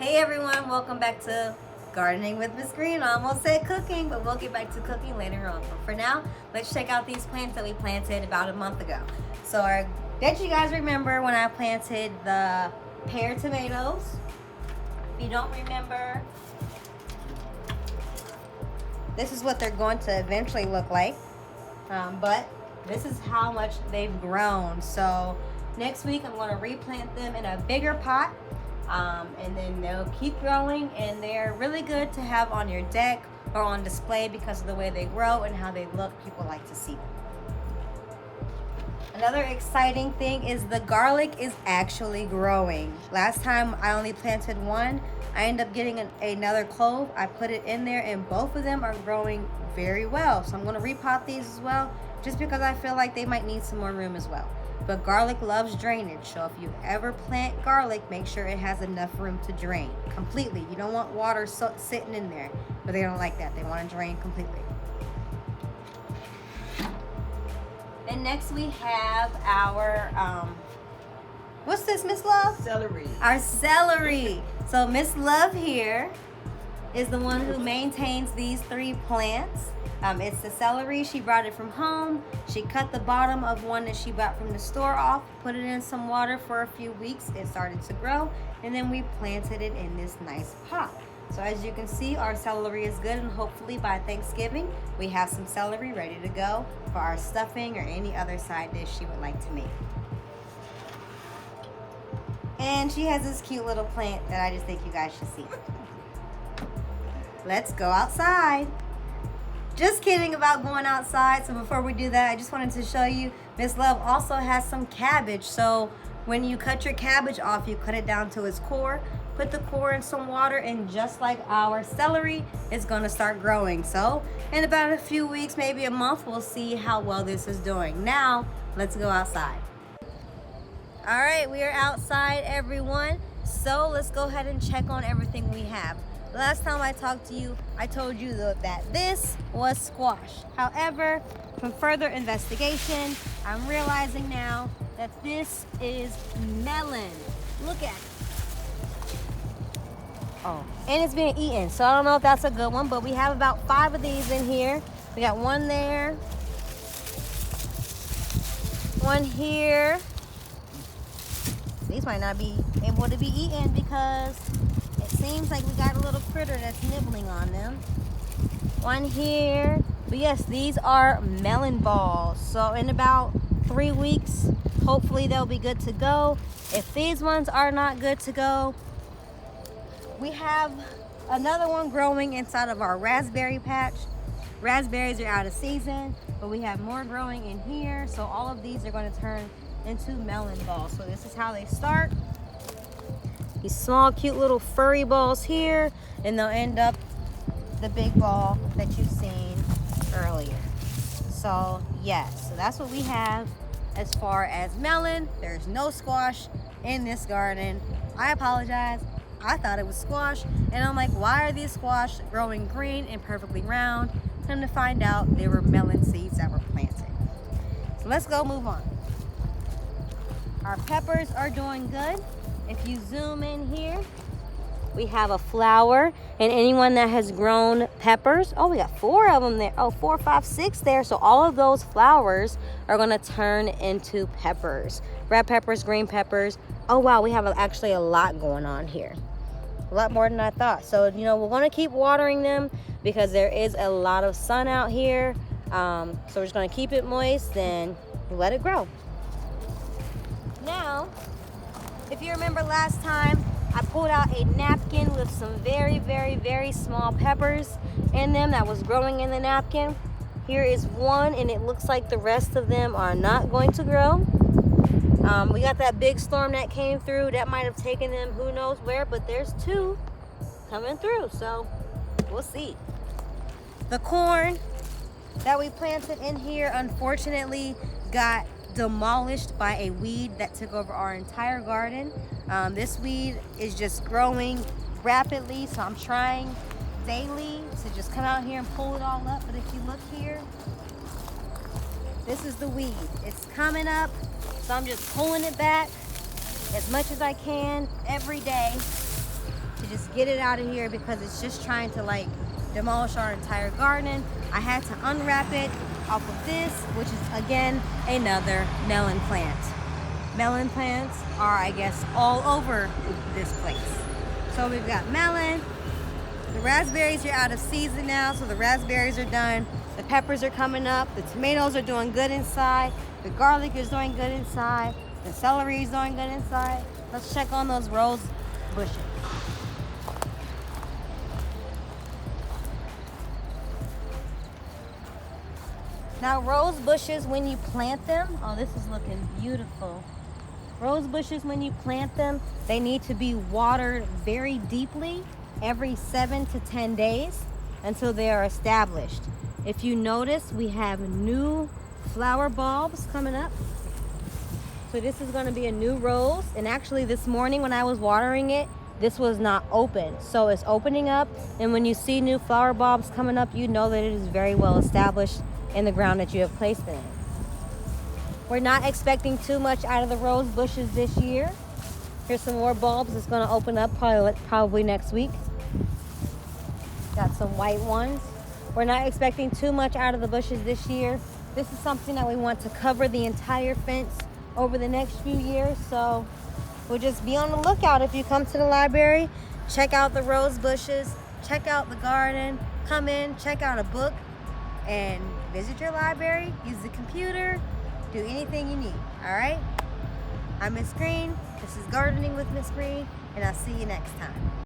Hey everyone, welcome back to Gardening with Miss Green. I almost said cooking, but we'll get back to cooking later on. But for now, let's check out these plants that we planted about a month ago. So bet you guys remember when I planted the pear tomatoes. If you don't remember, this is what they're going to eventually look like. But this is how much they've grown. So next week I'm going to replant them in a bigger pot. And then they'll keep growing, and they're really good to have on your deck or on display because of the way they grow and how they look. People like to see them. Another exciting thing is the garlic is actually growing. Last time I only planted one. I ended up getting another clove. I put it in there, and both of them are growing very well. So I'm going to repot these as well, just because I feel like they might need some more room as well. But garlic loves drainage, so if you ever plant garlic, make sure it has enough room to drain completely. You don't want water sitting in there, but they don't like that. They want to drain completely. And next we have our, what's this, Miss Love? Celery. Our celery. So Miss Love here is the one who maintains these 3 plants. It's the celery. She brought it from home. She cut the bottom of one that she bought from the store off, put it in some water for a few weeks. It started to grow, and then we planted it in this nice pot. So as you can see, our celery is good, and hopefully by Thanksgiving, we have some celery ready to go for our stuffing or any other side dish she would like to make. And she has this cute little plant that I just think you guys should see. Let's go outside. Just kidding about going outside. So before we do that, I just wanted to show you Miss Love also has some cabbage. So when you cut your cabbage off, you cut it down to its core, put the core in some water, and just like our celery, it's going to start growing. So in about a few weeks, maybe a month, we'll see how well this is doing. Now, let's go outside. All right, we are outside, everyone. So let's go ahead and check on everything we have. Last time I talked to you, I told you that this was squash. However, from further investigation, I'm realizing now that this is melon. Look at it. Oh, and it's being eaten. So I don't know if that's a good one, but we have about 5 of these in here. We got one there, one here. These might not be able to be eaten because it seems like we got a little critter that's nibbling on them. One here. But yes, these are melon balls. So in about 3 weeks, hopefully they'll be good to go. If these ones are not good to go, we have another one growing inside of our raspberry patch. Raspberries are out of season, but we have more growing in here. So all of these are going to turn into melon balls. So this is how they start. These small, cute little furry balls here, and they'll end up the big ball that you've seen earlier. So yes, so that's what we have as far as melon. There's no squash in this garden. I apologize. I thought it was squash, and I'm like, why are these squash growing green and perfectly round? Come to find out, they were melon seeds that were planted. So let's go move on. Our peppers are doing good. If you zoom in here, we have a flower, and anyone that has grown peppers, oh, we got 4 of them there. Oh, 4, 5, 6 there. So all of those flowers are going to turn into peppers. Red peppers, green peppers. Oh, wow, we have actually a lot going on here. A lot more than I thought. So, you know, we're going to keep watering them because there is a lot of sun out here. So we're just going to keep it moist and let it grow. Now, if you remember last time, I pulled out a napkin with some very, very, very small peppers in them that was growing in the napkin. Here is one, and it looks like the rest of them are not going to grow. We got that big storm that came through. That might have taken them who knows where, but there's 2 coming through, so we'll see. The corn that we planted in here, unfortunately, got demolished by a weed that took over our entire garden. This weed is just growing rapidly, so I'm trying daily to just come out here and pull it all up. But if you look here, this is the weed. It's coming up, so I'm just pulling it back as much as I can every day to just get it out of here because it's just trying to like demolish our entire garden. I had to unwrap it off of this, which is again another melon plant. Melon plants are, I guess, all over this place. So we've got melon. The raspberries are out of season now, so the raspberries are done. The peppers are coming up. The tomatoes are doing good inside. The garlic is doing good inside. The celery is doing good inside. Let's check on those rose bushes. Now rose bushes, when you plant them, oh, this is looking beautiful. Rose bushes, when you plant them, they need to be watered very deeply every 7 to 10 days until they are established. If you notice, we have new flower bulbs coming up. So this is going to be a new rose. And actually this morning when I was watering it, this was not open. So it's opening up. And when you see new flower bulbs coming up, you know that it is very well established in the ground that you have placed it in. We're not expecting too much out of the rose bushes this year. Here's some more bulbs. It's going to open up probably next week. Got some white ones. We're not expecting too much out of the bushes this year. This is something that we want to cover the entire fence over the next few years. So we'll just be on the lookout. If you come to the library, check out the rose bushes, check out the garden, come in, check out a book, and visit your library, use the computer, do anything you need. All right? I'm Miss Green. This is Gardening with Miss Green, and I'll see you next time.